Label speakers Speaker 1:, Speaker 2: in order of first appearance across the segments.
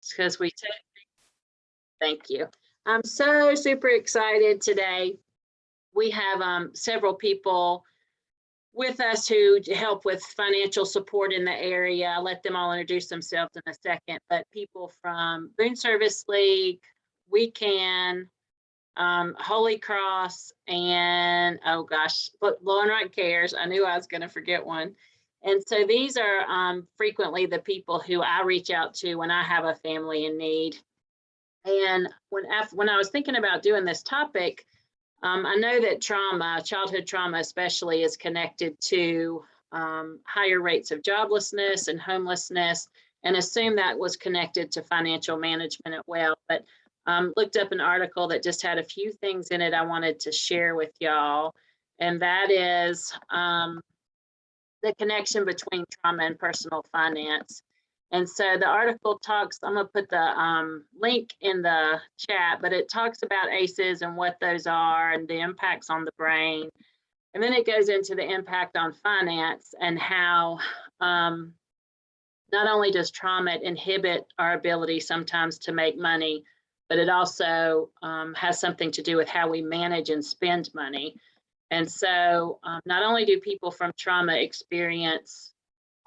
Speaker 1: because thank you. I'm so super excited today. We have several people with us who help with financial support in the area. I'll let them all introduce themselves in a second, but people from Boone Service League, WeCan, Holy Cross, and oh gosh, Blowing Rock Cares. I knew I was going to forget one. And so these are frequently the people who I reach out to when I have a family in need. And when I was thinking about doing this topic, I know that trauma, childhood trauma especially, is connected to higher rates of joblessness and homelessness, and assume that was connected to financial management as well. But looked up an article that just had a few things in it I wanted to share with y'all, and that is the connection between trauma and personal finance. And so the article talks, I'm gonna put the link in the chat, but it talks about ACEs and what those are and the impacts on the brain. And then it goes into the impact on finance and how not only does trauma inhibit our ability sometimes to make money, but it also has something to do with how we manage and spend money. And so not only do people from trauma experience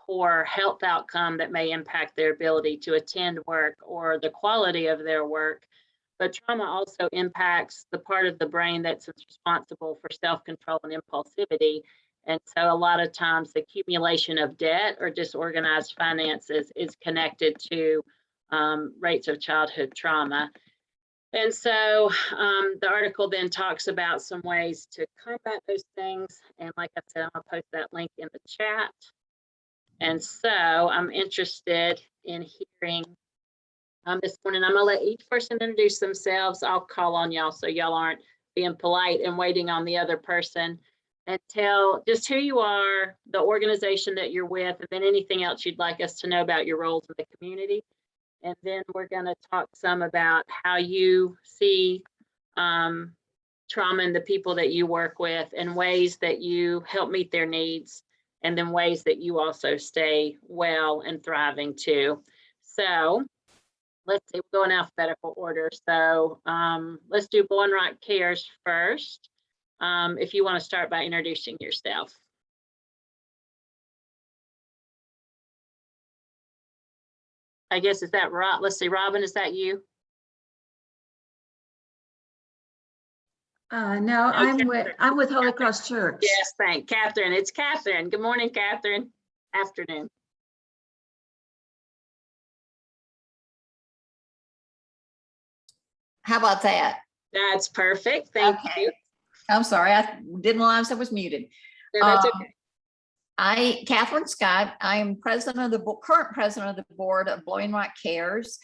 Speaker 1: poor health outcome that may impact their ability to attend work or the quality of their work, but trauma also impacts the part of the brain that's responsible for self-control and impulsivity. And so a lot of times the accumulation of debt or disorganized finances is connected to rates of childhood trauma. And so the article then talks about some ways to combat those things. And like I said, I'm gonna post that link in the chat. And so I'm interested in hearing this morning. I'm gonna let each person introduce themselves. I'll call on y'all so y'all aren't being polite and waiting on the other person, and tell just who you are, the organization that you're with, and then anything else you'd like us to know about your roles in the community. And then we're gonna talk some about how you see trauma in the people that you work with and ways that you help meet their needs, and then ways that you also stay well and thriving too. So let's see, we'll go in alphabetical order. So let's do Blowing Rock Cares first. If you want to start by introducing yourself. I guess, is that right? Let's see, Robin, is that you?
Speaker 2: No, I'm with Holy Cross Church.
Speaker 1: Yes, thank Catherine. It's Catherine. Good morning, Catherine. Afternoon.
Speaker 3: How about that?
Speaker 1: That's perfect. Thank you.
Speaker 3: I'm sorry, I didn't realize I was muted.
Speaker 1: No, that's okay.
Speaker 3: Catherine Scott, I am current president of the board of Blowing Rock Cares.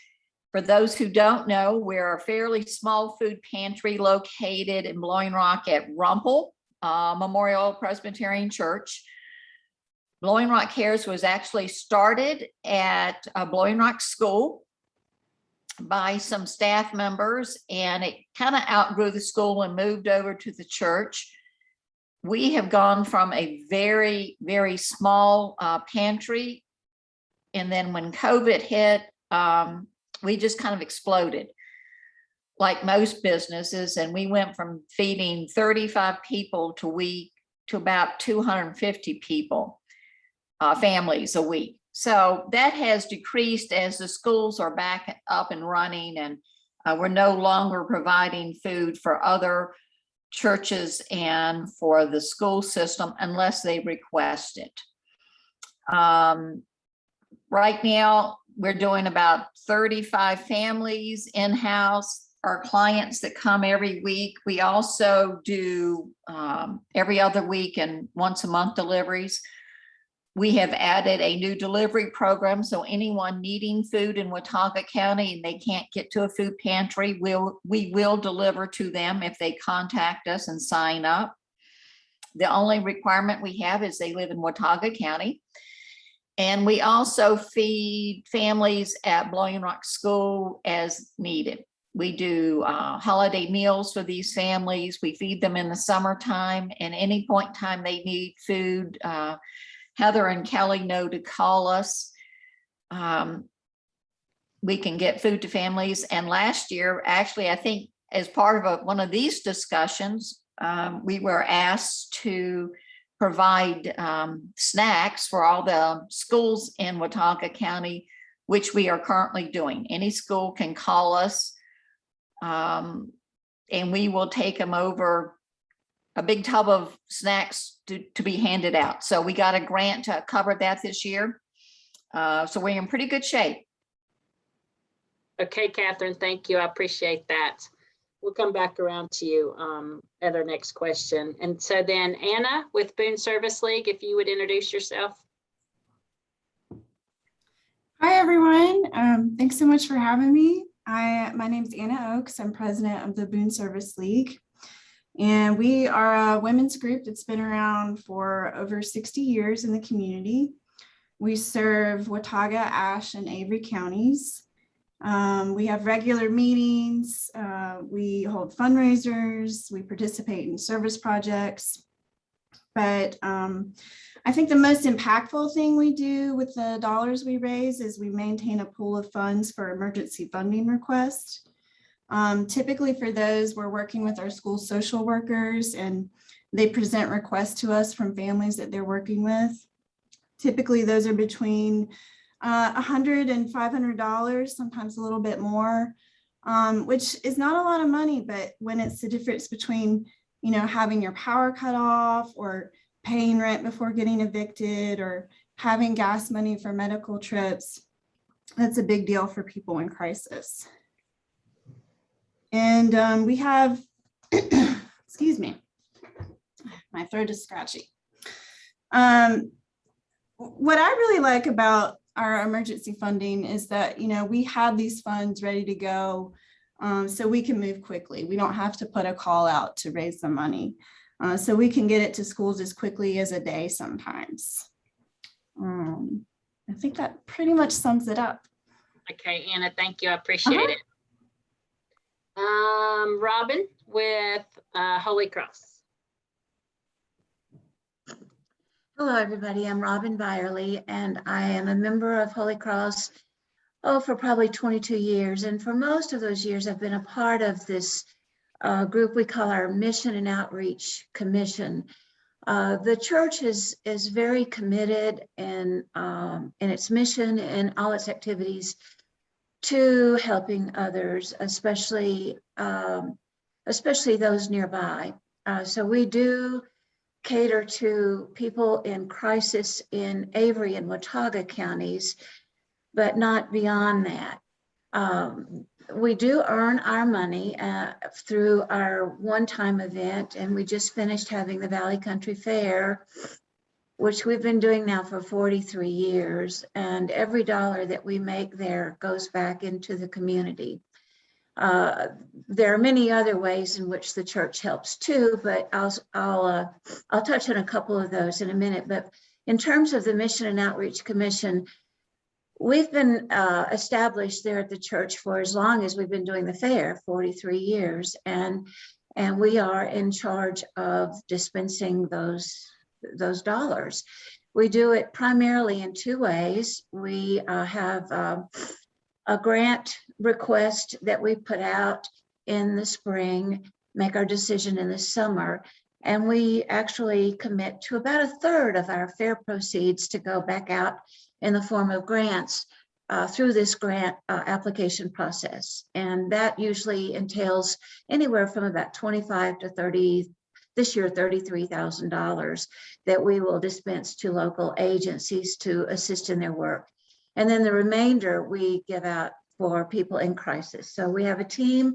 Speaker 3: For those who don't know, we're a fairly small food pantry located in Blowing Rock at Rumpel Memorial Presbyterian Church. Blowing Rock Cares was actually started at Blowing Rock School by some staff members, and it kind of outgrew the school and moved over to the church. We have gone from a very, very small pantry, and then when COVID hit, we just kind of exploded like most businesses, and we went from feeding 35 people to about 250 people, families a week. So that has decreased as the schools are back up and running, and we're no longer providing food for other churches and for the school system unless they request it. Right now, we're doing about 35 families in-house, our clients that come every week. We also do every other week and once a month deliveries. We have added a new delivery program, so anyone needing food in Watauga County and they can't get to a food pantry, we will deliver to them if they contact us and sign up. The only requirement we have is they live in Watauga County. And we also feed families at Blowing Rock School as needed. We do holiday meals for these families. We feed them in the summertime, and any point in time they need food, Heather and Kelly know to call us. we can get food to families. And last year, actually, I think as part of one of these discussions, we were asked to provide snacks for all the schools in Watauga County, which we are currently doing. Any school can call us, and we will take them over a big tub of snacks to be handed out. So we got a grant to cover that this year. So we're in pretty good shape.
Speaker 1: Okay, Catherine, thank you. I appreciate that. We'll come back around to you at our next question. And so then Anna with Boone Service League, if you would introduce yourself.
Speaker 4: Hi, everyone. Thanks so much for having me. My name is Anna Oakes. I'm president of the Boone Service League. And we are a women's group that's been around for over 60 years in the community. We serve Watauga, Ashe, and Avery counties. We have regular meetings, we hold fundraisers, we participate in service projects. But I think the most impactful thing we do with the dollars we raise is we maintain a pool of funds for emergency funding requests. Typically for those, we're working with our school social workers and they present requests to us from families that they're working with. Typically those are between $100 and $500, sometimes a little bit more, which is not a lot of money, but when it's the difference between, you know, having your power cut off or paying rent before getting evicted or having gas money for medical trips, that's a big deal for people in crisis. And we have, excuse me, my throat is scratchy. What I really like about our emergency funding is that, you know, we have these funds ready to go so we can move quickly. We don't have to put a call out to raise the money. So we can get it to schools as quickly as a day sometimes. I think that pretty much sums it up.
Speaker 1: Okay, Anna, thank you. I appreciate it. Robin with Holy Cross.
Speaker 2: Hello, everybody. I'm Robin Byerly, and I am a member of Holy Cross, for probably 22 years. And for most of those years, I've been a part of this group we call our Mission and Outreach Commission. The church is very committed in its mission and all its activities to helping others, especially those nearby. So we do cater to people in crisis in Avery and Watauga counties, but not beyond that. We do earn our money through our one-time event, and we just finished having the Valley Country Fair, which we've been doing now for 43 years, and every dollar that we make there goes back into the community. There are many other ways in which the church helps too, but I'll touch on a couple of those in a minute. But in terms of the Mission and Outreach Commission, we've been established there at the church for as long as we've been doing the fair, 43 years, and we are in charge of dispensing those dollars. We do it primarily in two ways. We have a grant request that we put out in the spring, make our decision in the summer, and we actually commit to about a third of our fair proceeds to go back out in the form of grants through this grant application process. And that usually entails anywhere from about 25 to 30, this year $33,000 that we will dispense to local agencies to assist in their work. And then the remainder we give out for people in crisis. So we have a team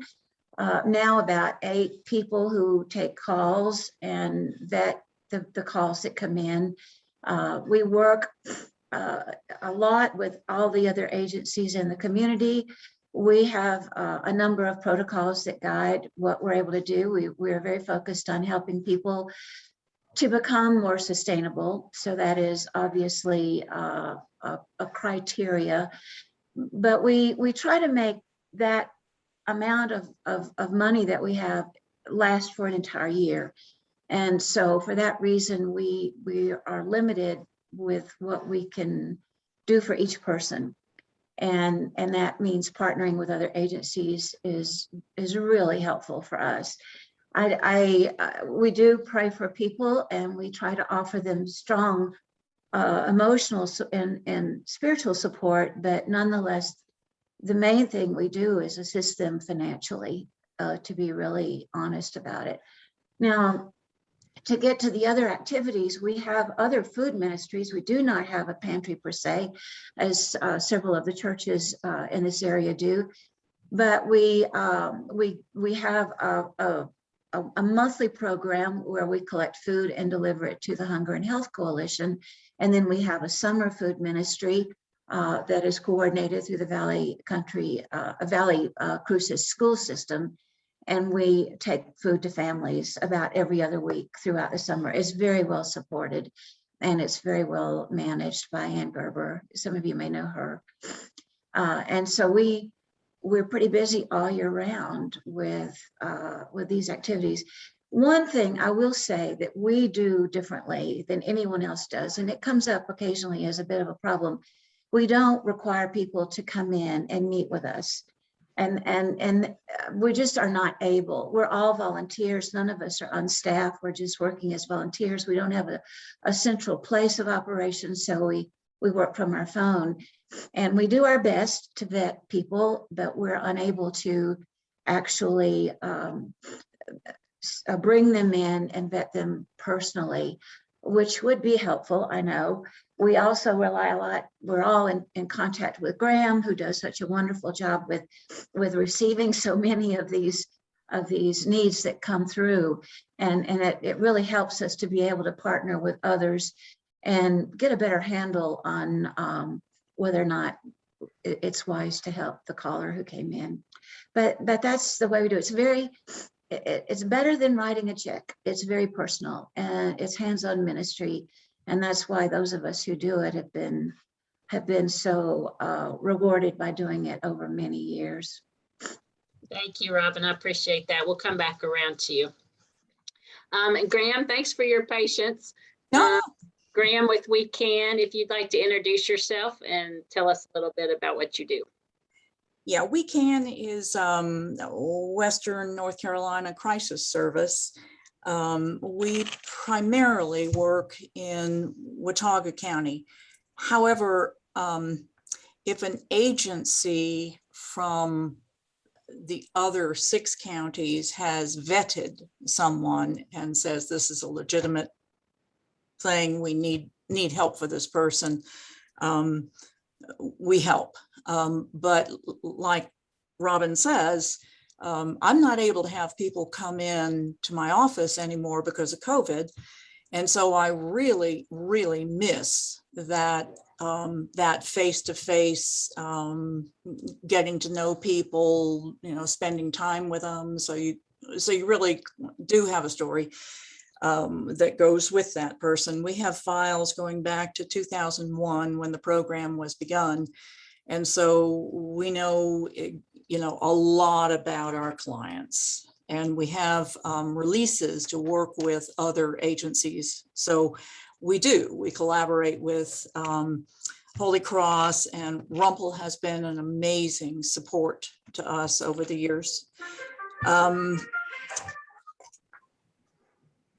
Speaker 2: now, about 8 people who take calls and vet the calls that come in. We work a lot with all the other agencies in the community. We have a number of protocols that guide what we're able to do. We are very focused on helping people to become more sustainable. So that is obviously a criteria, but we try to make that amount of money that we have last for an entire year. And so for that reason, we are limited with what we can do for each person. And that means partnering with other agencies is really helpful for us. We do pray for people, and we try to offer them strong emotional and spiritual support, but nonetheless, the main thing we do is assist them financially, to be really honest about it. Now, to get to the other activities, we have other food ministries. We do not have a pantry per se, as several of the churches in this area do, but we have a monthly program where we collect food and deliver it to the Hunger and Health Coalition. And then we have a summer food ministry that is coordinated through the Valley Cruces school system. And we take food to families about every other week throughout the summer. It's very well supported, and it's very well managed by Ann Gerber. Some of you may know her. And so we're pretty busy all year round with these activities. One thing I will say that we do differently than anyone else does, and it comes up occasionally as a bit of a problem, we don't require people to come in and meet with us. And we just are not able. We're all volunteers. None of us are on staff. We're just working as volunteers. We don't have a central place of operations, so we work from our phone. And we do our best to vet people, but we're unable to actually bring them in and vet them personally, which would be helpful, I know. We also rely a lot, we're all in contact with Graham, who does such a wonderful job with receiving so many of these needs that come through. And it really helps us to be able to partner with others and get a better handle on whether or not it's wise to help the caller who came in. But that's the way we do it. It's better than writing a check. It's very personal, and it's hands-on ministry. And that's why those of us who do it have been so rewarded by doing it over many years.
Speaker 1: Thank you, Robin. I appreciate that. We'll come back around to you. And Graham, thanks for your patience. Graham with WeCan, if you'd like to introduce yourself and tell us a little bit about what you do.
Speaker 5: Yeah, WeCan is Western North Carolina crisis service. We primarily work in Watauga County. However, if an agency from the other 6 counties has vetted someone and says this is a legitimate thing, we need help for this person, we help. But like Robin says, I'm not able to have people come in to my office anymore because of COVID. And so I really, really miss that that face-to-face, getting to know people, spending time with them. So you really do have a story that goes with that person. We have files going back to 2001 when the program was begun. And so we know, a lot about our clients, and we have releases to work with other agencies. So we collaborate with Holy Cross, and Rumpel has been an amazing support to us over the years.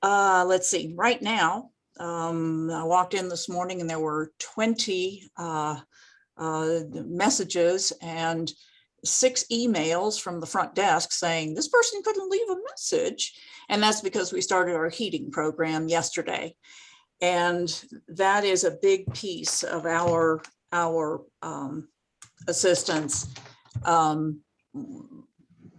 Speaker 5: Let's see, right now, I walked in this morning and there were 20 messages and 6 emails from the front desk saying this person couldn't leave a message. And that's because we started our heating program yesterday. And that is a big piece of our assistance.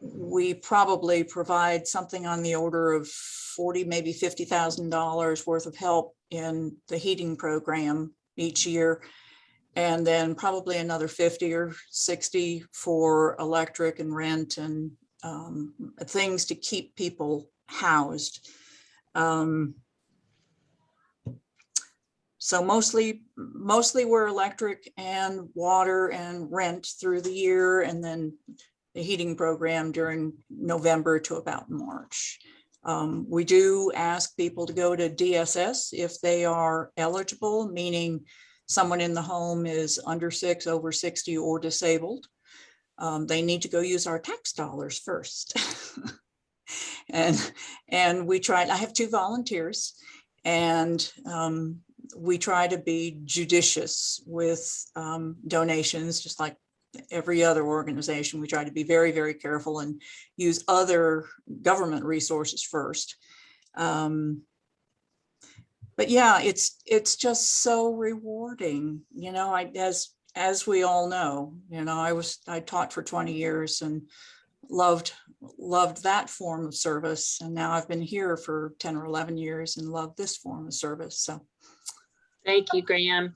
Speaker 5: We probably provide something on the order of $40,000, maybe $50,000 worth of help in the heating program each year. And then probably another 50 or 60 for electric and rent and things to keep people housed. So mostly we're electric and water and rent through the year, and then the heating program during November to about March. We do ask people to go to DSS if they are eligible, meaning someone in the home is under 6, over 60, or disabled, they need to go use our tax dollars first. and we tried, I have 2 volunteers, and we try to be judicious with donations, just like every other organization. We try to be very, very careful and use other government resources first. But yeah, it's just so rewarding. You know, as we all know, you know, I taught for 20 years and loved that form of service. And now I've been here for 10 or 11 years and love this form of service. So
Speaker 1: Thank you, Graham.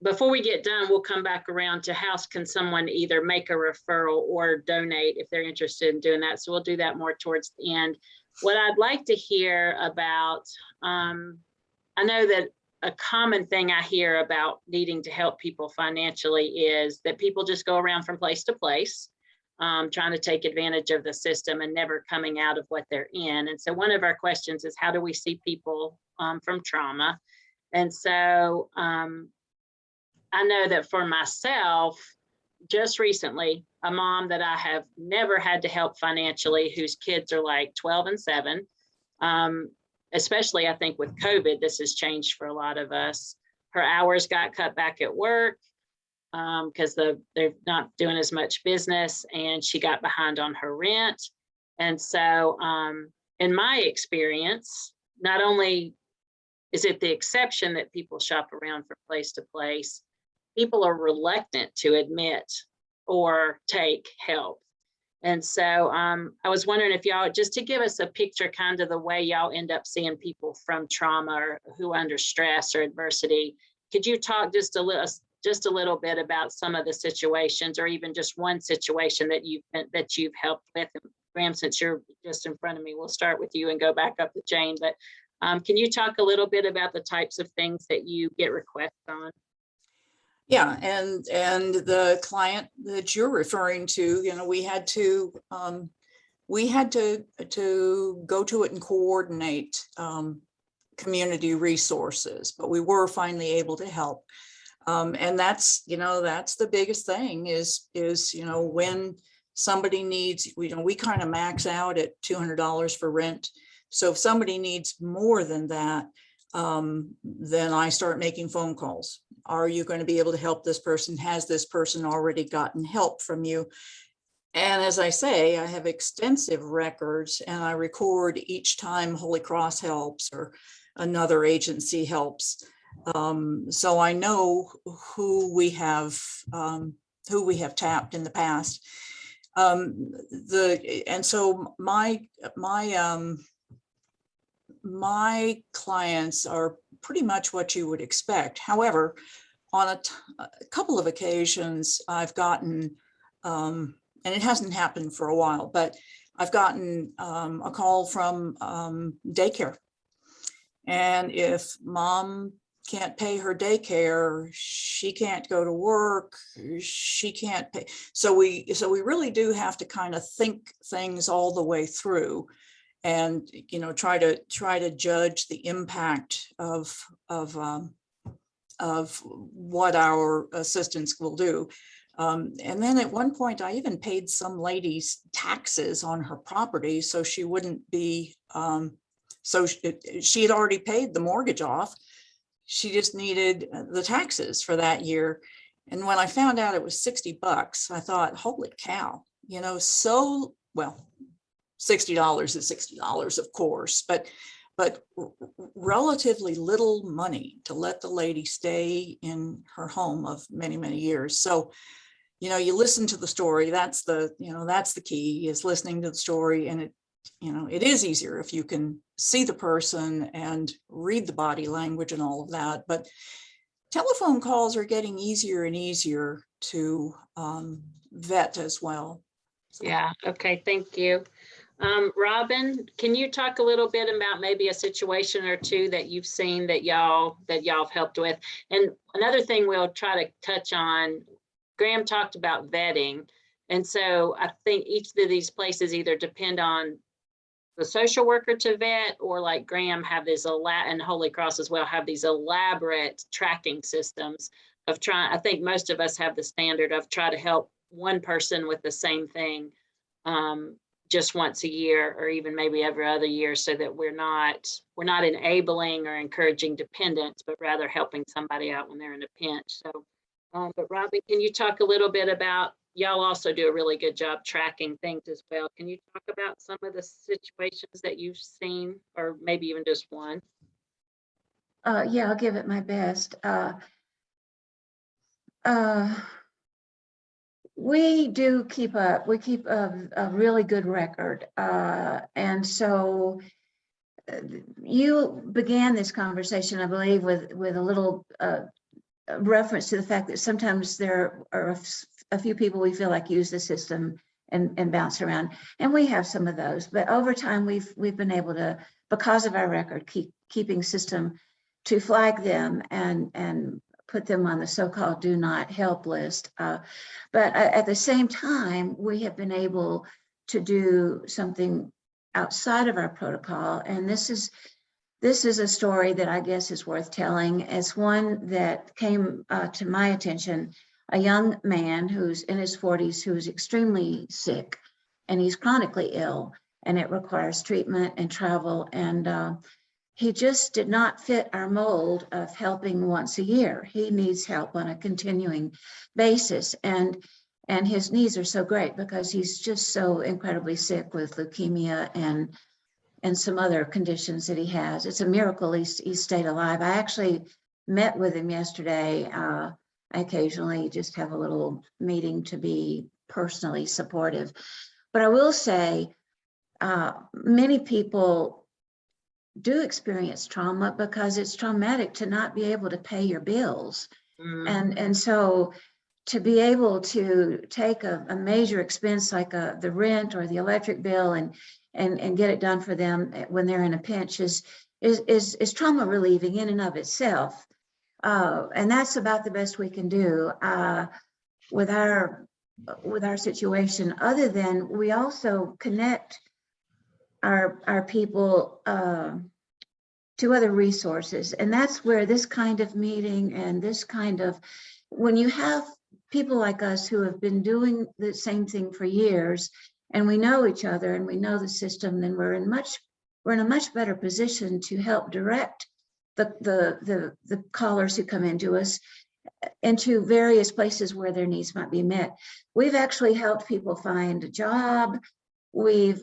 Speaker 1: Before we get done, we'll come back around to how can someone either make a referral or donate if they're interested in doing that. So we'll do that more towards the end. What I'd like to hear about, I know that a common thing I hear about needing to help people financially is that people just go around from place to place, trying to take advantage of the system and never coming out of what they're in. And so one of our questions is, how do we see people from trauma? And so I know that for myself, just recently, a mom that I have never had to help financially, whose kids are like 12 and 7, especially I think with COVID, this has changed for a lot of us. Her hours got cut back at work because they're not doing as much business, and she got behind on her rent. And so in my experience, not only is it the exception that people shop around from place to place, people are reluctant to admit or take help. And so I was wondering if y'all, just to give us a picture, kind of the way y'all end up seeing people from trauma or who are under stress or adversity, could you talk just a little bit about some of the situations, or even just one situation that you've helped with? And Graham, since you're just in front of me, we'll start with you and go back up the chain. But can you talk a little bit about the types of things that you get requests on?
Speaker 5: yeah, and the client that you're referring to, you know, we had to go to it and coordinate community resources, but we were finally able to help. And that's, you know, that's the biggest thing is, you know, when somebody needs, you know, we kind of max out at $200 for rent. So if somebody needs more than that, then I start making phone calls. Are you going to be able to help this person? Has this person already gotten help from you? And as I say, I have extensive records, and I record each time Holy Cross helps or another agency helps. So I know who we have tapped in the past. And so my clients are pretty much what you would expect. However, on a couple of occasions, I've gotten, and it hasn't happened for a while, but I've gotten a call from daycare. And if mom can't pay her daycare, she can't go to work, she can't pay. So we really do have to kind of think things all the way through, and, you know, try to judge the impact of what our assistance will do. And then at one point, I even paid some lady's taxes on her property, so she wouldn't be. So she had already paid the mortgage off. She just needed the taxes for that year. And when I found out it was $60, I thought, holy cow, you know, so well. $60 is $60, of course, but relatively little money to let the lady stay in her home of many, many years. So, you know, you listen to the story. That's the key, is listening to the story. And it is easier if you can see the person and read the body language and all of that. But telephone calls are getting easier and easier to vet as well. So.
Speaker 1: Yeah. Okay. Thank you. Robin, can you talk a little bit about maybe a situation or two that you've seen that y'all have helped with? And another thing we'll try to touch on, Graham talked about vetting. And so I think each of these places either depend on the social worker to vet, or like Graham have this and Holy Cross as well, have these elaborate tracking systems of trying. I think most of us have the standard of try to help one person with the same thing just once a year, or even maybe every other year, so that we're not enabling or encouraging dependence, but rather helping somebody out when they're in a pinch. So, but Robbie, can you talk a little bit about, y'all also do a really good job tracking things as well. Can you talk about some of the situations that you've seen, or maybe even just one?
Speaker 2: Yeah, I'll give it my best. We do keep a really good record. And so you began this conversation, I believe, with a little reference to the fact that sometimes there are a few people we feel like use the system and bounce around. And we have some of those, but over time we've been able to, because of our record keeping system, to flag them and put them on the so-called do not help list. But at the same time, we have been able to do something outside of our protocol. And this is a story that I guess is worth telling. It's one that came to my attention, a young man who's in his 40s, who's extremely sick, and he's chronically ill, and it requires treatment and travel. And he just did not fit our mold of helping once a year. He needs help on a continuing basis. And his needs are so great because he's just so incredibly sick with leukemia and some other conditions that he has. It's a miracle he stayed alive. I actually met with him yesterday. I occasionally just have a little meeting to be personally supportive. But I will say, many people do experience trauma because it's traumatic to not be able to pay your bills. And so to be able to take a major expense like the rent or the electric bill and get it done for them when they're in a pinch is trauma relieving in and of itself. And that's about the best we can do with our situation, other than we also connect our people to other resources. And that's where this kind of meeting and this kind of, when you have people like us who have been doing the same thing for years, and we know each other and we know the system, then we're in a much better position to help direct the callers who come into us into various places where their needs might be met. We've actually helped people find a job. We've,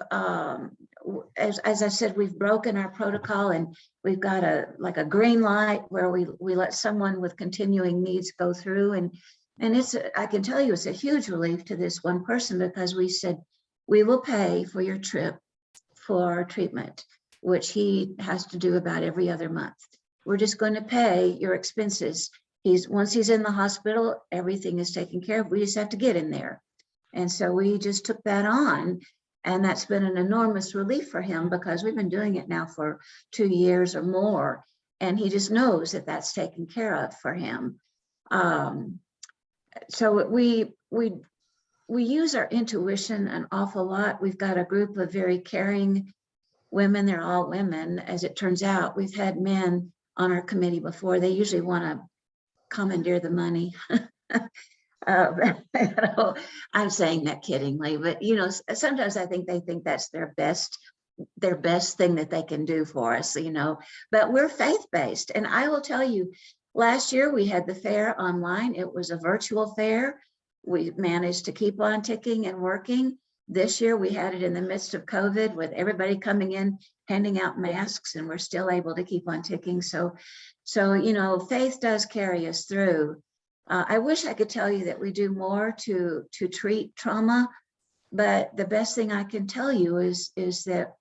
Speaker 2: as I said, we've broken our protocol, and we've got a green light where we let someone with continuing needs go through. And I can tell you, it's a huge relief to this one person, because we said, we will pay for your trip for treatment, which he has to do about every other month. We're just going to pay your expenses. Once he's in the hospital, everything is taken care of. We just have to get in there. And so we just took that on. And that's been an enormous relief for him, because we've been doing it now for 2 years or more. And he just knows that that's taken care of for him. So we use our intuition an awful lot. We've got a group of very caring women. They're all women, as it turns out. We've had men on our committee before. They usually want to commandeer the money. I'm saying that kiddingly, but sometimes I think they think that's their best thing that they can do for us, but we're faith-based. And I will tell you, last year we had the fair online. It was a virtual fair. We managed to keep on ticking and working. This year we had it in the midst of COVID, with everybody coming in, handing out masks, and we're still able to keep on ticking. So faith does carry us through. I wish I could tell you that we do more to treat trauma, but the best thing I can tell you is that,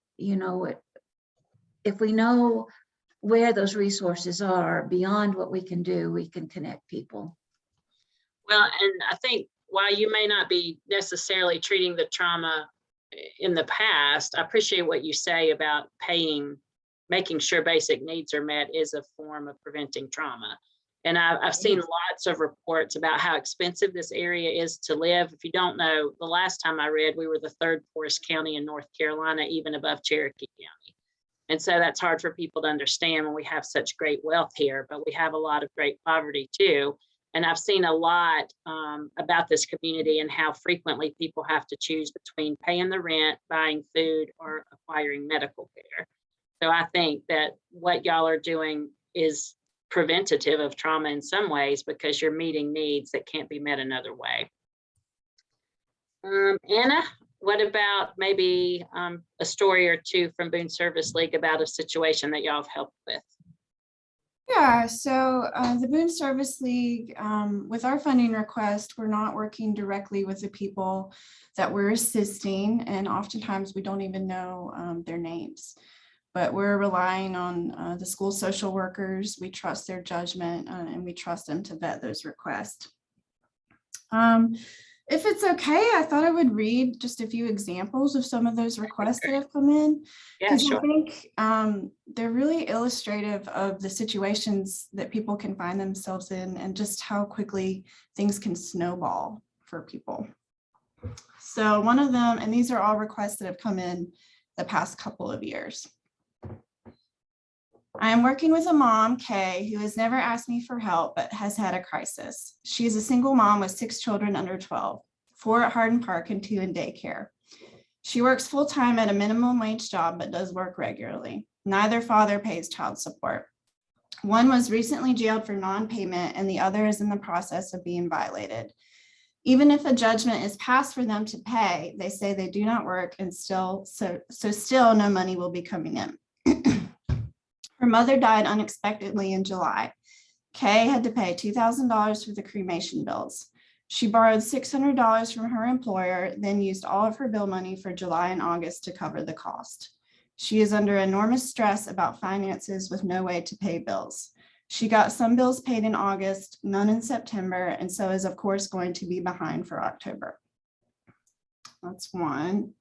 Speaker 2: if we know where those resources are beyond what we can do, we can connect people.
Speaker 1: Well, and I think while you may not be necessarily treating the trauma in the past, I appreciate what you say about making sure basic needs are met is a form of preventing trauma. And I've seen lots of reports about how expensive this area is to live. If you don't know, the last time I read, we were the 3rd poorest county in North Carolina, even above Cherokee County. And so that's hard for people to understand when we have such great wealth here, but we have a lot of great poverty too. And I've seen a lot about this community and how frequently people have to choose between paying the rent, buying food, or acquiring medical care. So I think that what y'all are doing is preventative of trauma in some ways, because you're meeting needs that can't be met another way. Anna, what about maybe a story or two from Boone Service League about a situation that y'all have helped with?
Speaker 4: Yeah, so the Boone Service League, with our funding request, we're not working directly with the people that we're assisting, and oftentimes we don't even know their names. But we're relying on the school social workers. We trust their judgment and we trust them to vet those requests. If it's okay, I thought I would read just a few examples of some of those requests that have come in.
Speaker 1: Yeah, sure.
Speaker 4: I think they're really illustrative of the situations that people can find themselves in and just how quickly things can snowball for people. So one of them, and these are all requests that have come in the past couple of years. I am working with a mom, Kay, who has never asked me for help, but has had a crisis. She is a single mom with 6 children under 12, 4 at Hardin Park and 2 in daycare. She works full-time at a minimum wage job, but does work regularly. Neither father pays child support. One was recently jailed for non-payment and the other is in the process of being violated. Even if a judgment is passed for them to pay, they say they do not work and still no money will be coming in. Her mother died unexpectedly in July. Kay had to pay $2,000 for the cremation bills. She borrowed $600 from her employer, then used all of her bill money for July and August to cover the cost. She is under enormous stress about finances with no way to pay bills. She got some bills paid in August, none in September, and so is of course going to be behind for October. That's one.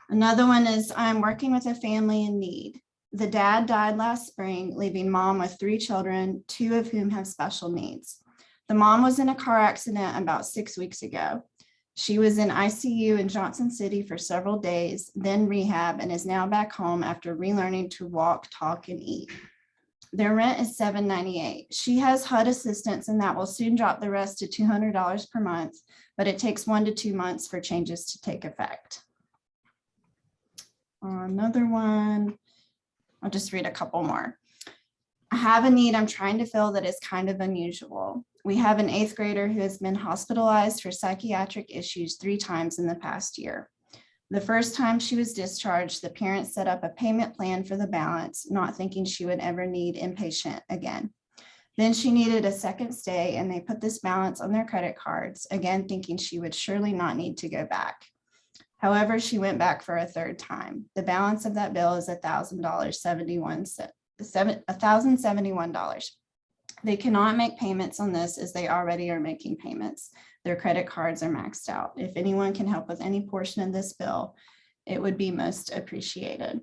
Speaker 4: Another one is I'm working with a family in need. The dad died last spring, leaving mom with 3 children, 2 of whom have special needs. The mom was in a car accident about 6 weeks ago. She was in ICU in Johnson City for several days, then rehab, and is now back home after relearning to walk, talk, and eat. Their rent is $798. She has HUD assistance, and that will soon drop the rest to $200 per month, but it takes 1 to 2 months for changes to take effect. Another one. I'll just read a couple more. I have a need I'm trying to fill that is kind of unusual. We have an 8th grader who has been hospitalized for psychiatric issues 3 times in the past year. The first time she was discharged, the parents set up a payment plan for the balance, not thinking she would ever need inpatient again. Then she needed a second stay and they put this balance on their credit cards, again thinking she would surely not need to go back. However, she went back for a 3rd time. The balance of that bill is $1,071. They cannot make payments on this as they already are making payments. Their credit cards are maxed out. If anyone can help with any portion of this bill, it would be most appreciated.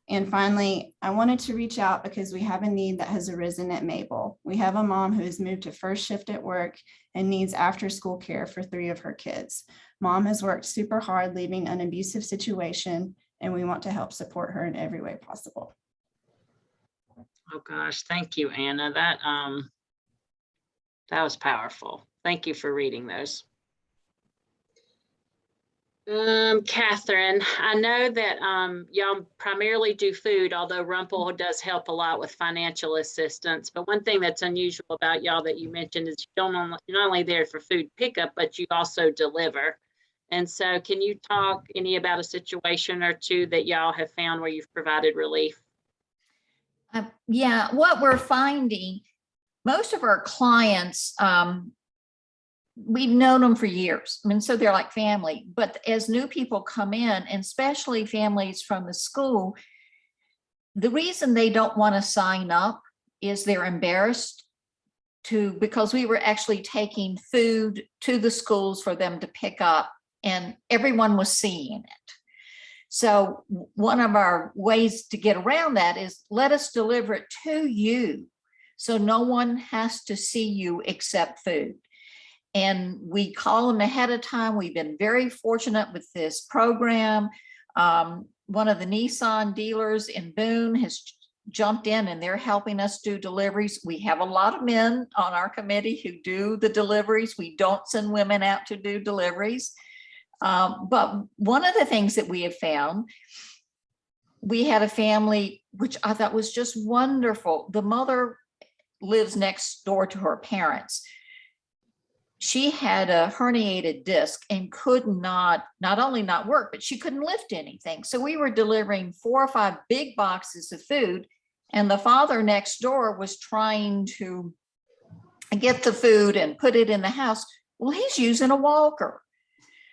Speaker 4: And finally, I wanted to reach out because we have a need that has arisen at Mabel. We have a mom who has moved to first shift at work and needs after school care for 3 of her kids. Mom has worked super hard, leaving an abusive situation, and we want to help support her in every way possible.
Speaker 1: Oh gosh, thank you, Anna. That was powerful. Thank you for reading those. Catherine, I know that y'all primarily do food, although Rumpel does help a lot with financial assistance. But one thing that's unusual about y'all that you mentioned is you're not only there for food pickup, but you also deliver. And so can you talk any about a situation or two that y'all have found where you've provided relief?
Speaker 3: Yeah, what we're finding, most of our clients, we've known them for years. I mean, so they're like family, but as new people come in, and especially families from the school, the reason they don't want to sign up is they're embarrassed because we were actually taking food to the schools for them to pick up, and everyone was seeing it. So one of our ways to get around that is let us deliver it to you so no one has to see you except food. And we call them ahead of time. We've been very fortunate with this program. One of the Nissan dealers in Boone has jumped in and they're helping us do deliveries. We have a lot of men on our committee who do the deliveries. We don't send women out to do deliveries. But one of the things that we have found, we had a family, which I thought was just wonderful. The mother lives next door to her parents. She had a herniated disc and could not only not work, but she couldn't lift anything. So we were delivering 4 or 5 big boxes of food, and the father next door was trying to get the food and put it in the house. Well, he's using a walker.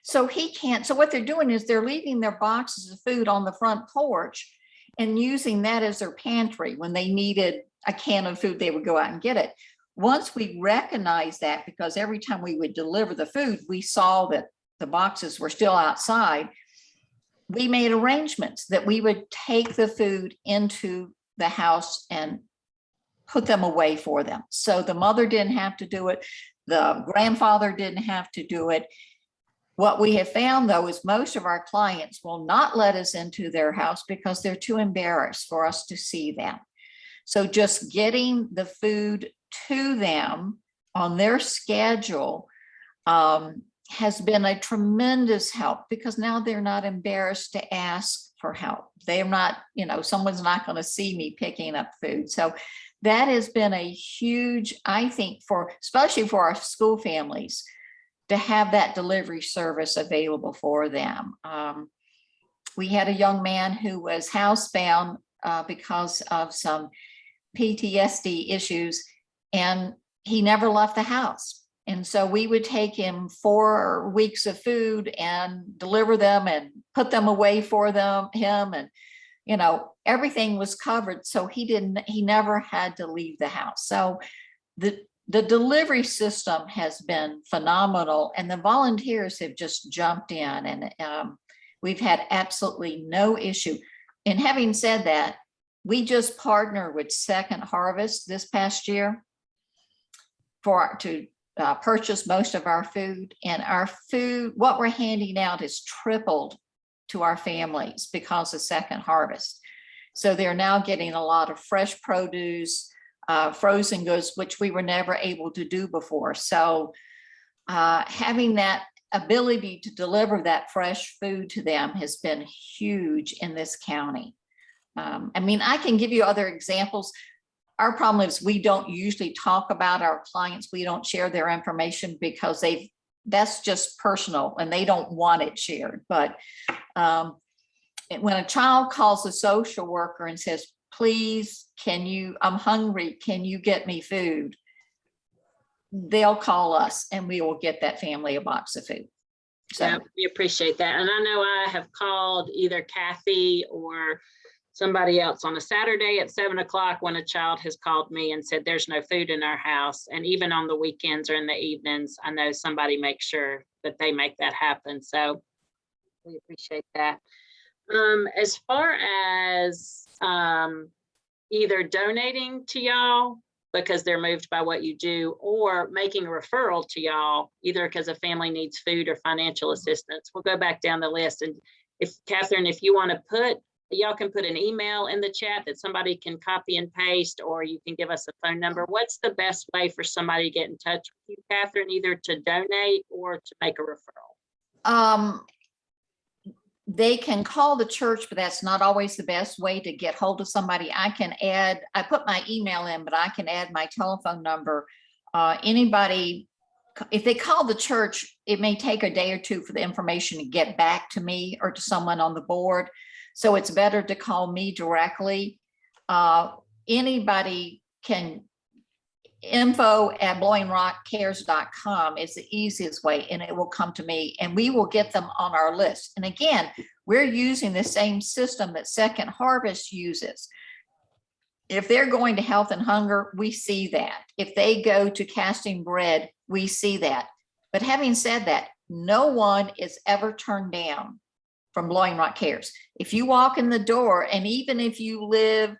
Speaker 3: So he can't. So what they're doing is they're leaving their boxes of food on the front porch and using that as their pantry. When they needed a can of food, they would go out and get it. Once we recognized that, because every time we would deliver the food, we saw that the boxes were still outside, we made arrangements that we would take the food into the house and put them away for them. So the mother didn't have to do it. The grandfather didn't have to do it. What we have found, though, is most of our clients will not let us into their house because they're too embarrassed for us to see them. So just getting the food to them on their schedule has been a tremendous help, because now they're not embarrassed to ask for help. They're not, someone's not going to see me picking up food. So that has been a huge, I think, especially for our school families, to have that delivery service available for them. We had a young man who was housebound because of some PTSD issues, and he never left the house. And so we would take him 4 weeks of food and deliver them and put them away for him. And, everything was covered. So he never had to leave the house. So the delivery system has been phenomenal, and the volunteers have just jumped in, and we've had absolutely no issue. And having said that, we just partnered with Second Harvest this past year to purchase most of our food, and our food, what we're handing out, is tripled to our families because of Second Harvest. So they're now getting a lot of fresh produce, frozen goods, which we were never able to do before. So having that ability to deliver that fresh food to them has been huge in this county. I can give you other examples. Our problem is we don't usually talk about our clients. We don't share their information because that's just personal and they don't want it shared. But when a child calls a social worker and says, please, I'm hungry, can you get me food? They'll call us and we will get that family a box of food. So
Speaker 1: yeah, we appreciate that. And I know I have called either Kathy or somebody else on a Saturday at 7 o'clock when a child has called me and said there's no food in our house. And even on the weekends or in the evenings, I know somebody makes sure that they make that happen. So we appreciate that. As far as either donating to y'all because they're moved by what you do, or making a referral to y'all, either because a family needs food or financial assistance, we'll go back down the list. And if Catherine, if you want to y'all can put an email in the chat that somebody can copy and paste, or you can give us a phone number. What's the best way for somebody to get in touch with you, Catherine, either to donate or to make a referral?
Speaker 3: They can call the church, but that's not always the best way to get hold of somebody. I put my email in, but I can add my telephone number. Anybody, if they call the church, it may take a day or two for the information to get back to me or to someone on the board. So it's better to call me directly. Anybody can, info@blowingrockcares.com is the easiest way, and it will come to me and we will get them on our list. And again, we're using the same system that Second Harvest uses. If they're going to Health and Hunger, we see that. If they go to Casting Bread, we see that. But having said that, no one is ever turned down from Blowing Rock Cares. If you walk in the door, and even if you live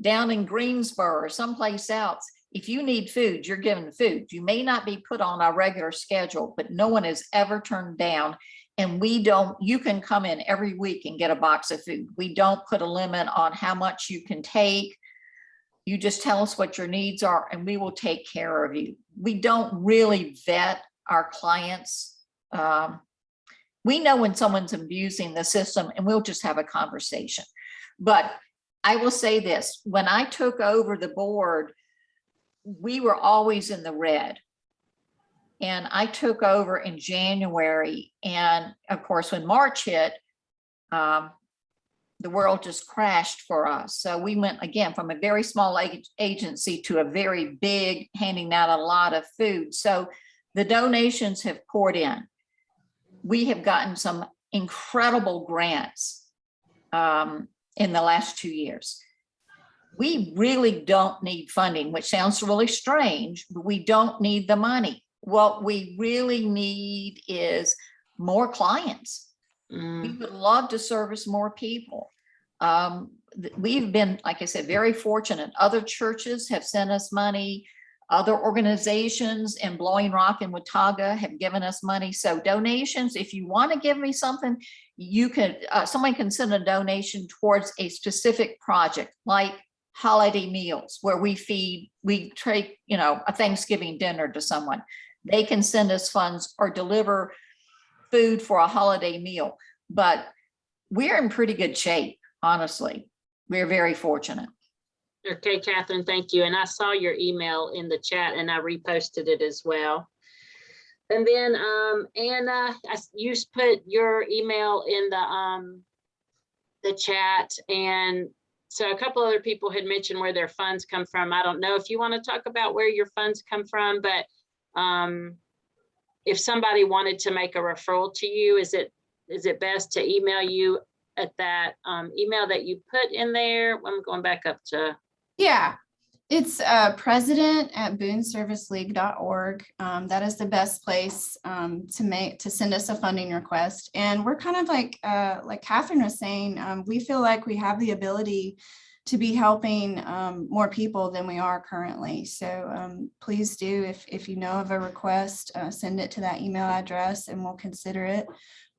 Speaker 3: down in Greensboro or someplace else, if you need food, you're given food. You may not be put on our regular schedule, but no one is ever turned down. And you can come in every week and get a box of food. We don't put a limit on how much you can take. You just tell us what your needs are and we will take care of you. We don't really vet our clients. We know when someone's abusing the system and we'll just have a conversation. But I will say this, when I took over the board, we were always in the red. And I took over in January. And of course, when March hit, the world just crashed for us. So we went again from a very small agency to a very big, handing out a lot of food. So the donations have poured in. We have gotten some incredible grants in the last 2 years. We really don't need funding, which sounds really strange, but we don't need the money. What we really need is more clients. We would love to service more people. We've been, like I said, very fortunate. Other churches have sent us money. Other organizations in Blowing Rock and Watauga have given us money. So donations, if you want to give me something, you can, someone can send a donation towards a specific project, like holiday meals, where we take, a Thanksgiving dinner to someone. They can send us funds or deliver food for a holiday meal, but we're in pretty good shape, honestly. We're very fortunate.
Speaker 1: Okay, Catherine, thank you. And I saw your email in the chat and I reposted it as well. And then Anna, you put your email in the chat. And so a couple other people had mentioned where their funds come from. I don't know if you want to talk about where your funds come from, but if somebody wanted to make a referral to you, is it best to email you at that email that you put in there? I'm going back up to.
Speaker 4: Yeah, it's president@booneserviceleague.org. That is the best place to send us a funding request. And we're kind of like Catherine was saying, we feel like we have the ability to be helping more people than we are currently. So please do, if you know of a request, send it to that email address and we'll consider it.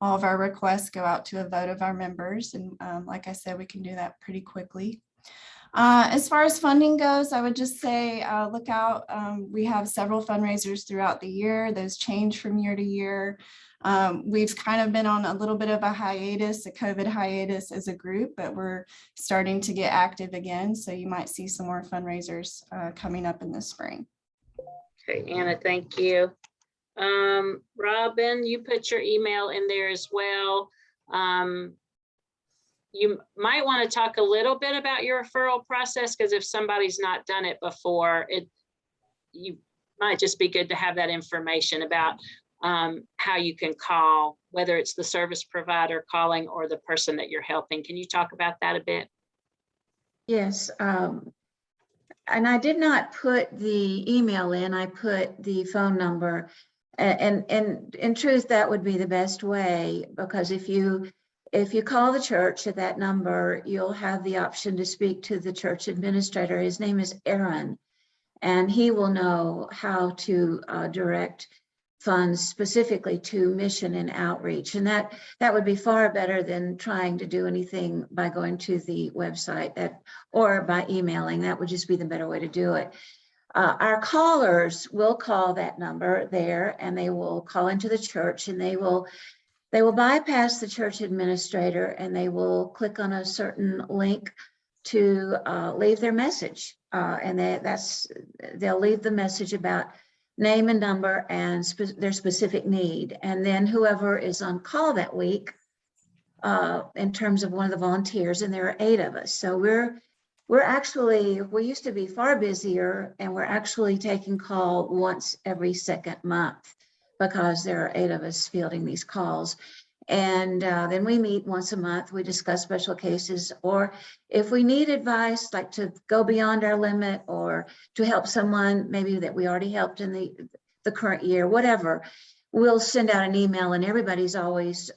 Speaker 4: All of our requests go out to a vote of our members. And like I said, we can do that pretty quickly. As far as funding goes, I would just say, look out. We have several fundraisers throughout the year. Those change from year to year. We've kind of been on a little bit of a hiatus, a COVID hiatus as a group, but we're starting to get active again. So you might see some more fundraisers coming up in the spring.
Speaker 1: Okay, Anna, thank you. Robin, you put your email in there as well. You might want to talk a little bit about your referral process, because if somebody's not done it before, you might just be good to have that information about how you can call, whether it's the service provider calling or the person that you're helping. Can you talk about that a bit?
Speaker 2: Yes. And I did not put the email in, I put the phone number. And in truth, that would be the best way, because if you call the church at that number, you'll have the option to speak to the church administrator. His name is Aaron, and he will know how to direct funds specifically to mission and outreach. And that would be far better than trying to do anything by going to the website or by emailing. That would just be the better way to do it. Our callers will call that number there, and they will call into the church, and they will bypass the church administrator, and they will click on a certain link to leave their message. And they'll leave the message about name and number and their specific need. And then whoever is on call that week, in terms of one of the volunteers, and there are 8 of us. So we used to be far busier, and we're actually taking call once every second month, because there are 8 of us fielding these calls. And then we meet once a month, we discuss special cases, or if we need advice, like to go beyond our limit or to help someone maybe that we already helped in the current year, whatever, we'll send out an email, and everybody's always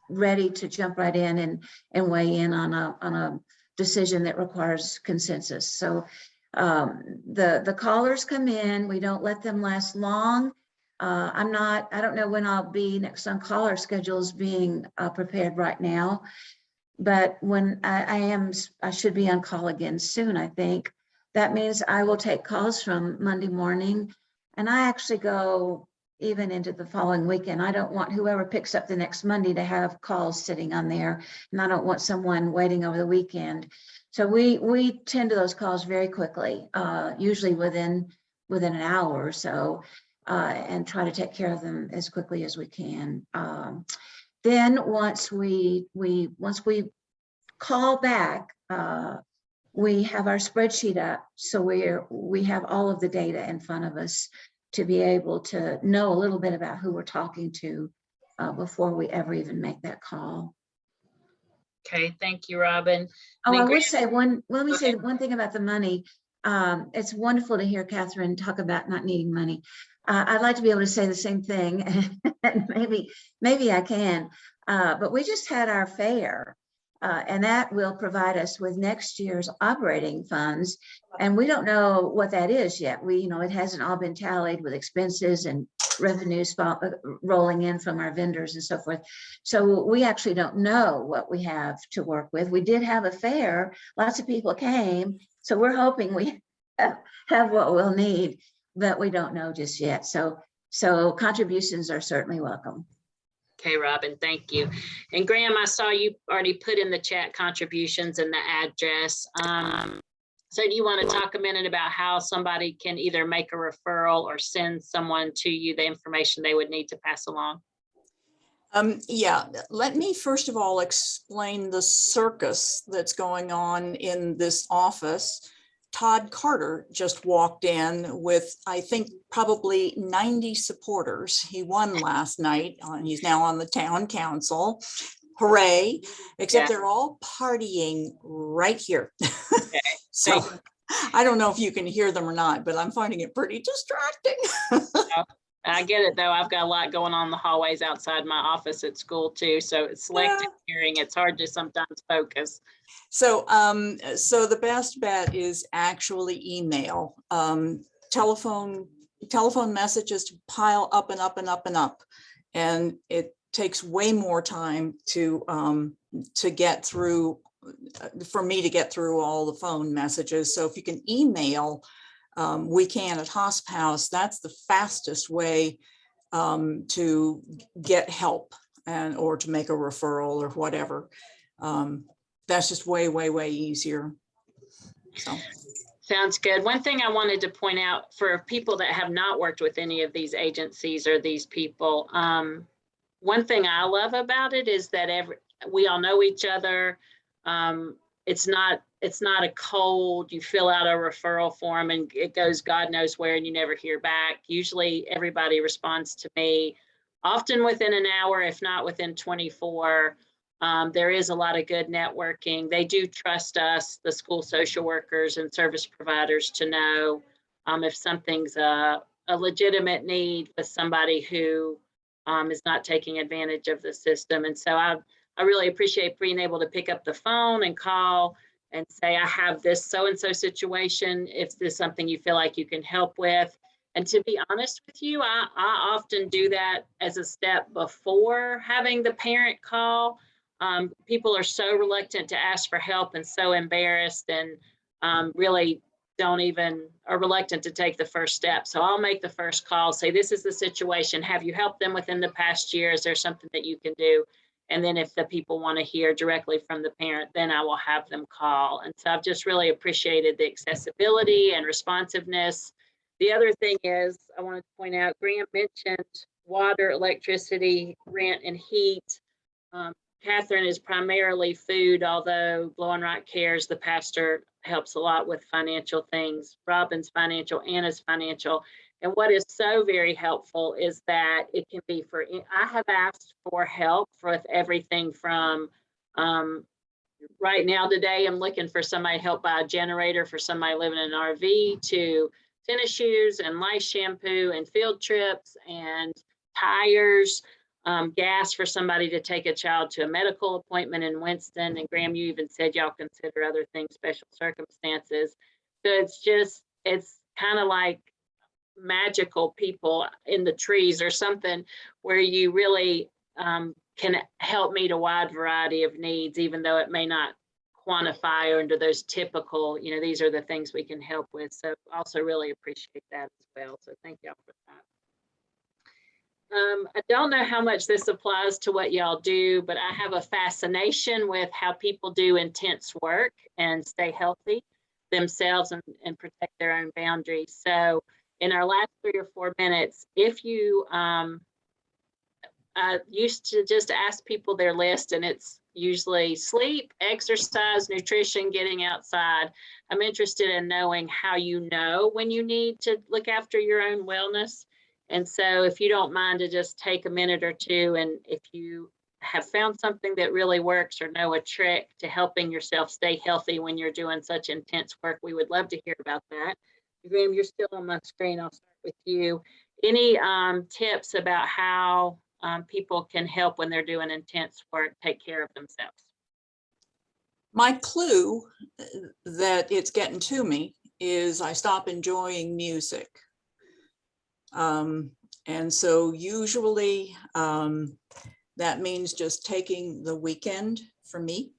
Speaker 2: ready to jump right in and weigh in on a decision that requires consensus. So The callers come in, we don't let them last long. I don't know when I'll be next on caller schedules being prepared right now, but when I should be on call again soon, I think. That means I will take calls from Monday morning, and I actually go even into the following weekend. I don't want whoever picks up the next Monday to have calls sitting on there, and I don't want someone waiting over the weekend. So we tend to those calls very quickly, usually within an hour or so, and try to take care of them as quickly as we can. Then once we call back, we have our spreadsheet up, so we have all of the data in front of us to be able to know a little bit about who we're talking to before we ever even make that call.
Speaker 1: Okay, thank you, Robin.
Speaker 2: Oh,
Speaker 1: Then
Speaker 2: I would
Speaker 1: Grant-
Speaker 2: say let me
Speaker 1: Go
Speaker 2: say
Speaker 1: ahead.
Speaker 2: one thing about the money. It's wonderful to hear Catherine talk about not needing money. I'd like to be able to say the same thing, and maybe I can. But we just had our fair, and that will provide us with next year's operating funds. And we don't know what that is yet. It hasn't all been tallied with expenses and revenues rolling in from our vendors and so forth. So we actually don't know what we have to work with. We did have a fair, lots of people came. So we're hoping we have what we'll need, but we don't know just yet. So contributions are certainly welcome.
Speaker 1: Okay, Robin, thank you. And Graham, I saw you already put in the chat contributions and the address. So do you want to talk a minute about how somebody can either make a referral or send someone to you the information they would need to pass along?
Speaker 5: Yeah, let me first of all explain the circus that's going on in this office. Todd Carter just walked in with, I think, probably 90 supporters. He won last night. He's now on the town council. Hooray, except
Speaker 1: Yeah.
Speaker 5: they're all partying right here.
Speaker 1: Okay.
Speaker 5: So I don't know if you can hear them or not, but I'm finding it pretty distracting.
Speaker 1: I get it though. I've got a lot going on in the hallways outside my office at school too. So it's selective hearing. It's hard to sometimes focus.
Speaker 5: So, so the best bet is actually email. Telephone messages to pile up and up and up and up, and it takes way more time to get through, for me to get through all the phone messages. So if you can email WeCan at Hosp House, that's the fastest way to get help or to make a referral or whatever. That's just way, way, way easier. So.
Speaker 1: Sounds good. One thing I wanted to point out for people that have not worked with any of these agencies or these people, one thing I love about it is that we all know each other. It's not a cold, you fill out a referral form and it goes God knows where and you never hear back. Usually everybody responds to me, often within an hour, if not within 24. There is a lot of good networking. They do trust us, the school social workers and service providers, to know if something's a legitimate need with somebody who is not taking advantage of the system. And so I really appreciate being able to pick up the phone and call and say, I have this so-and-so situation. If there's something you feel like you can help with. And to be honest with you, I often do that as a step before having the parent call. People are so reluctant to ask for help and so embarrassed and really are reluctant to take the first step. So I'll make the first call, say, this is the situation. Have you helped them within the past year? Is there something that you can do? And then if the people want to hear directly from the parent, then I will have them call. And so I've just really appreciated the accessibility and responsiveness. The other thing is, I wanted to point out, Grant mentioned water, electricity, rent, and heat. Catherine is primarily food, although Blowing Rock Cares, the pastor, helps a lot with financial things. Robin's financial, Anna's financial. And what is so very helpful is that it can be I have asked for help with everything from, right now today, I'm looking for somebody to help buy a generator for somebody living in an RV, to tennis shoes and lice shampoo and field trips and tires. Gas for somebody to take a child to a medical appointment in Winston. And Graham, you even said y'all consider other things, special circumstances. So it's kind of like magical people in the trees or something, where you really can help meet a wide variety of needs, even though it may not quantify under those typical, these are the things we can help with. So also really appreciate that as well. So thank y'all for that. I don't know how much this applies to what y'all do, but I have a fascination with how people do intense work and stay healthy themselves and protect their own boundaries. So in our last 3 or 4 minutes, if you I used to just ask people their list, and it's usually sleep, exercise, nutrition, getting outside. I'm interested in knowing how you know when you need to look after your own wellness. And so if you don't mind to just take a minute or two, and if you have found something that really works or know a trick to helping yourself stay healthy when you're doing such intense work, we would love to hear about that. Graham, you're still on my screen. I'll start with you. Any tips about how people can help when they're doing intense work, take care of themselves?
Speaker 5: My clue that it's getting to me is I stop enjoying music. And so usually that means just taking the weekend for me.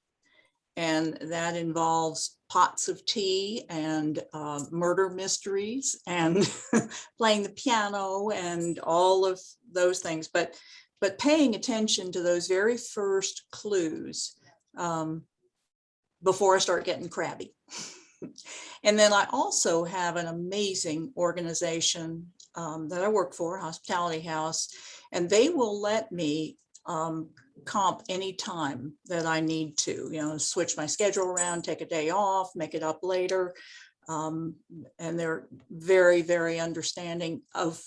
Speaker 5: And that involves pots of tea and murder mysteries and playing the piano and all of those things. But paying attention to those very first clues before I start getting crabby. And then I also have an amazing organization that I work for, Hospitality House, and they will let me comp anytime that I need to, switch my schedule around, take a day off, make it up later. And they're very, very understanding of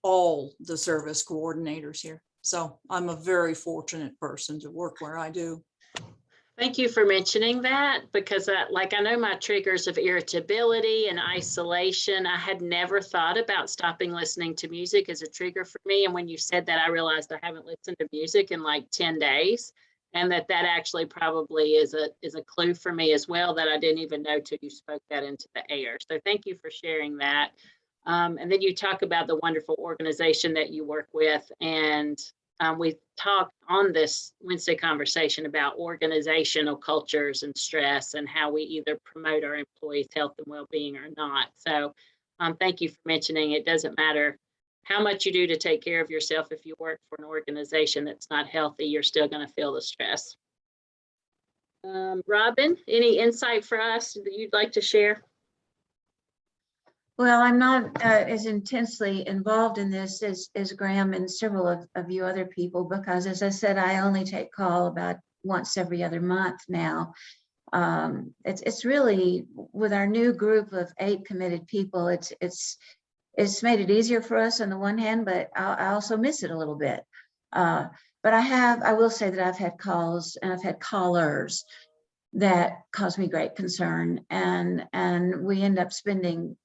Speaker 5: all the service coordinators here. So I'm a very fortunate person to work where I do.
Speaker 1: Thank you for mentioning that, because I know my triggers of irritability and isolation. I had never thought about stopping listening to music as a trigger for me. And when you said that, I realized I haven't listened to music in like 10 days. And that actually probably is a clue for me as well, that I didn't even know till you spoke that into the air. So thank you for sharing that. And then you talk about the wonderful organization that you work with. And we talked on this Wednesday conversation about organizational cultures and stress, and how we either promote our employees' health and well-being or not. So thank you for mentioning it doesn't matter how much you do to take care of yourself. If you work for an organization that's not healthy, you're still going to feel the stress. Robin, any insight for us that you'd like to share?
Speaker 2: Well, I'm not as intensely involved in this as Graham and several of you other people, because as I said, I only take call about once every other month now. It's really, with our new group of 8 committed people, it's made it easier for us on the one hand, but I also miss it a little bit. But I will say that I've had calls and I've had callers that cause me great concern, and we end up spending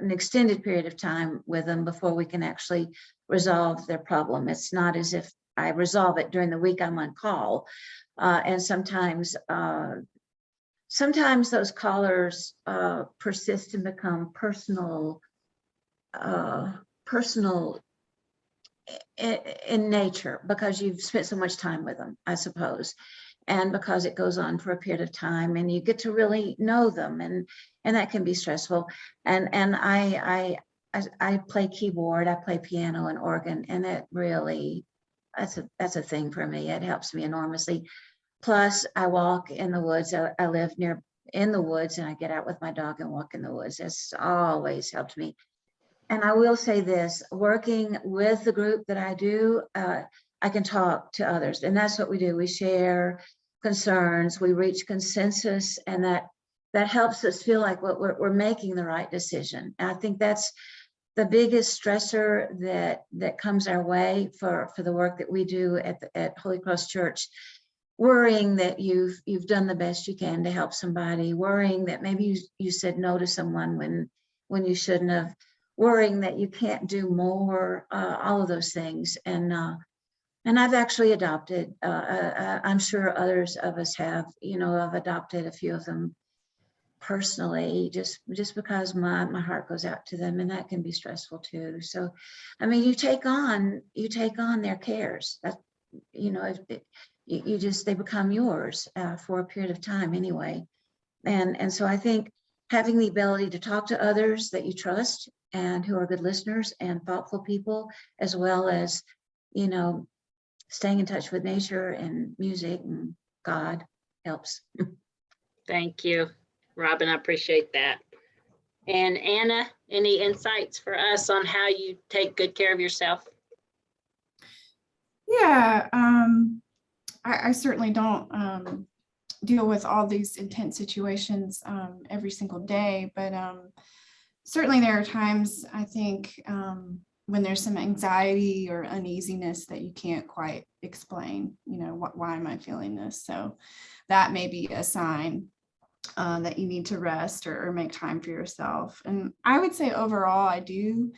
Speaker 2: an extended period of time with them before we can actually resolve their problem. It's not as if I resolve it during the week I'm on call. And sometimes those callers persist and become personal in nature, because you've spent so much time with them, I suppose. And because it goes on for a period of time and you get to really know them, and that can be stressful. And I play keyboard, I play piano and organ, and it really, that's a thing for me. It helps me enormously. Plus I walk in the woods. I live in the woods, and I get out with my dog and walk in the woods. It's always helped me. And I will say this, working with the group that I do, I can talk to others, and that's what we do. We share concerns, we reach consensus, and that helps us feel like we're making the right decision. And I think that's the biggest stressor that comes our way for the work that we do at Holy Cross Church. Worrying that you've done the best you can to help somebody, worrying that maybe you said no to someone when you shouldn't have, worrying that you can't do more, all of those things. And I've actually adopted, I'm sure others of us have, I've adopted a few of them. personally, just because my heart goes out to them, and that can be stressful too. So, I mean, you take on their cares. That, you know, you just, they become yours for a period of time anyway. And so I think having the ability to talk to others that you trust and who are good listeners and thoughtful people, as well as, you know, staying in touch with nature and music and God helps.
Speaker 1: Thank you, Robin. I appreciate that. And Anna, any insights for us on how you take good care of yourself?
Speaker 4: Yeah, I certainly don't deal with all these intense situations every single day, but certainly there are times, I think, when there's some anxiety or uneasiness that you can't quite explain, you know, why am I feeling this? So that may be a sign that you need to rest or make time for yourself. And I would say overall, I do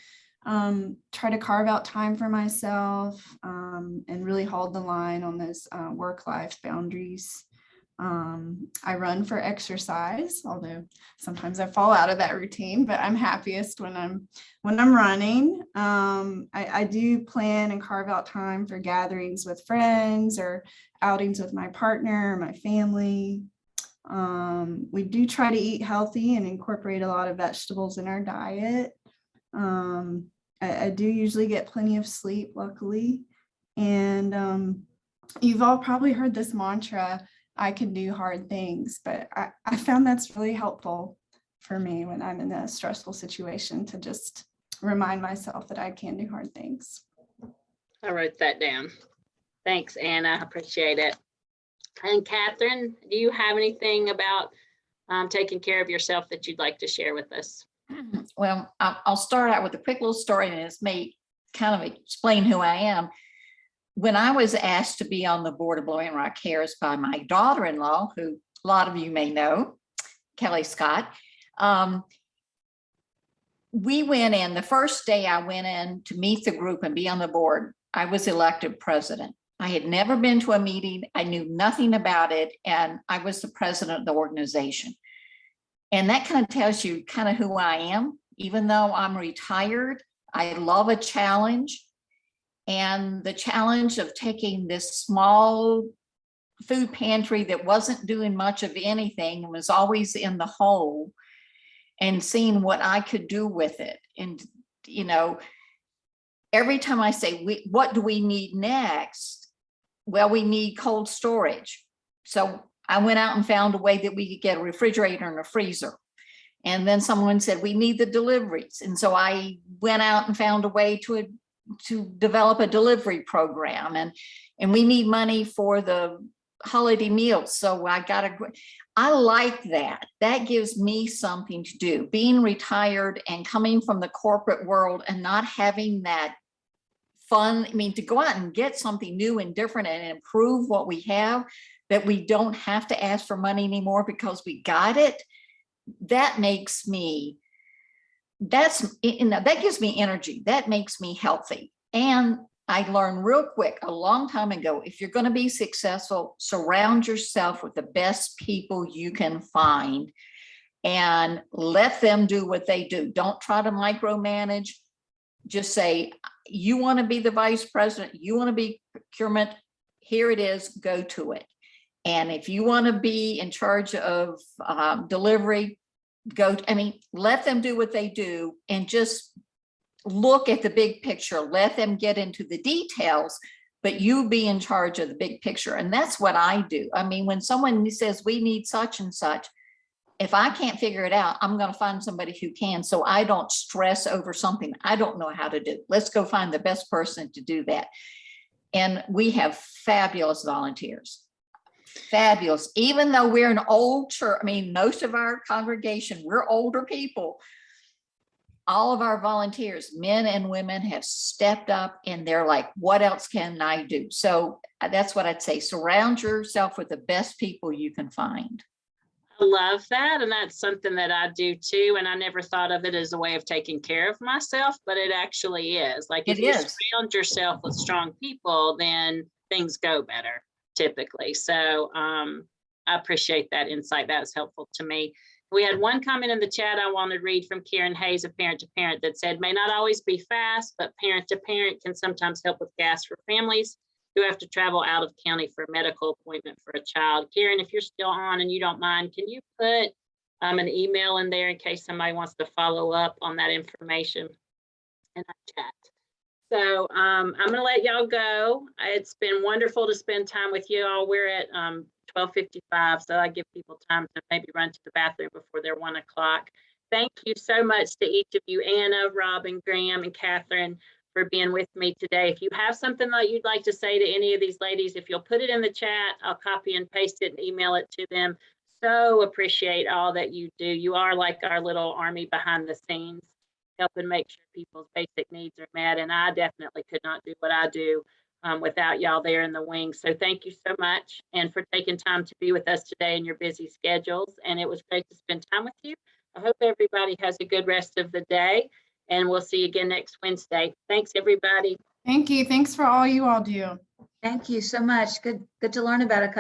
Speaker 4: try to carve out time for myself and really hold the line on those work-life boundaries. I run for exercise, although sometimes I fall out of that routine, but I'm happiest when I'm running. I do plan and carve out time for gatherings with friends or outings with my partner, my family. We do try to eat healthy and incorporate a lot of vegetables in our diet. I do usually get plenty of sleep, luckily. And you've all probably heard this mantra, I can do hard things, but I found that's really helpful for me when I'm in a stressful situation, to just remind myself that I can do hard things.
Speaker 1: I wrote that down. Thanks, Anna. I appreciate it. And Catherine, do you have anything about taking care of yourself that you'd like to share with us?
Speaker 3: Well, I'll start out with a quick little story, and it's may kind of explain who I am. When I was asked to be on the board of Blowing Rock Cares by my daughter-in-law, who a lot of you may know, Kelly Scott, we went in, the first day I went in to meet the group and be on the board, I was elected president. I had never been to a meeting. I knew nothing about it. And I was the president of the organization. And that kind of tells you kind of who I am. Even though I'm retired, I love a challenge. And the challenge of taking this small food pantry that wasn't doing much of anything and was always in the hole, and seeing what I could do with it. And, you know, every time I say, what do we need next? Well, we need cold storage. So I went out and found a way that we could get a refrigerator and a freezer. And then someone said, we need the deliveries. And so I went out and found a way to develop a delivery program, and we need money for the holiday meals. So I like that. That gives me something to do. Being retired and coming from the corporate world and not having that fun, I mean, to go out and get something new and different and improve what we have, that we don't have to ask for money anymore because we got it. That makes me, that gives me energy. That makes me healthy. And I learned real quick a long time ago, if you're going to be successful, surround yourself with the best people you can find and let them do what they do. Don't try to micromanage. Just say, you want to be the vice president, you want to be procurement, here it is, go to it. And if you want to be in charge of delivery, let them do what they do and just look at the big picture. Let them get into the details, but you be in charge of the big picture. And that's what I do. I mean, when someone says we need such and such, if I can't figure it out, I'm going to find somebody who can, so I don't stress over something I don't know how to do. Let's go find the best person to do that. And we have fabulous volunteers. Fabulous. Even though we're an old church, I mean, most of our congregation, we're older people. All of our volunteers, men and women, have stepped up and they're like, what else can I do? So that's what I'd say. Surround yourself with the best people you can find.
Speaker 1: I love that. And that's something that I do too. And I never thought of it as a way of taking care of myself, but it actually is. Like if you surround yourself with strong people, then things go better typically. So I appreciate that insight. That was helpful to me. We had one comment in the chat I want to read from Karen Hayes of Parent to Parent that said, may not always be fast, but parent to parent can sometimes help with gas for families who have to travel out of county for a medical appointment for a child. Karen, if you're still on and you don't mind, can you put an email in there in case somebody wants to follow up on that information in our chat? So I'm going to let y'all go. It's been wonderful to spend time with you all. We're at 12:55, so I give people time to maybe run to the bathroom before their 1 o'clock. Thank you so much to each of you, Anna, Robin, Graham, and Catherine, for being with me today. If you have something that you'd like to say to any of these ladies, if you'll put it in the chat, I'll copy and paste it and email it to them. So appreciate all that you do. You are like our little army behind the scenes, helping make sure people's basic needs are met. And I definitely could not do what I do without y'all there in the wings. So thank you so much, and for taking time to be with us today in your busy schedules. And it was great to spend time with you. I hope everybody has a good rest of the day, and we'll see you again next Wednesday. Thanks, everybody.
Speaker 4: Thank you. Thanks for all you all do.
Speaker 2: Thank you so much. Good to learn about a couple